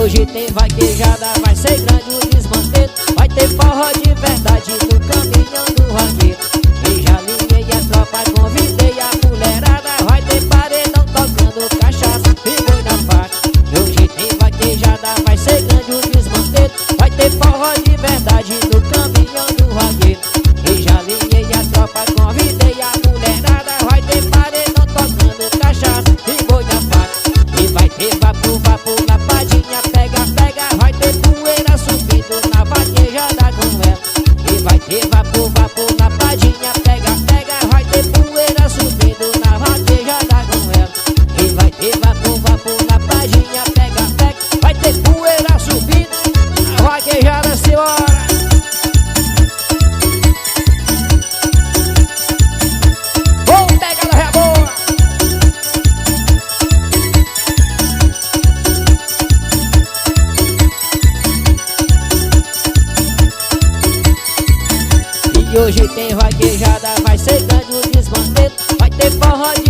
hoje tem vaquejada, vai ser grande o desmanteiro. Vai ter forró de verdade no caminhão do vaqueiro. E já liguei a tropa, convidei a mulherada. Vai ter paredão tocando cachaça e boi na faixa. E hoje tem vaquejada, vai ser grande o desmanteiro. Vai ter forró de verdade no caminhão do vaqueiro. E já liguei a tropa, convidei a mulherada. Vai ter paredão tocando cachaça e boi na faixa. E vai ter vapo, vapo na padinha, pega, pega. Vai ter poeira subindo na vaquejada com ela. E vai ter vapo, vapo na padinha, pega, pega. Vai ter poeira subindo na vaquejada com ela. E vai ter vapo, vapo na padinha, pega, pega. Vai ter poeira subindo na vaquejada, senhora. Vamos pegar na reboa. E hoje tem vaquejada, vai ser grande o desmanteiro. Vai ter forró de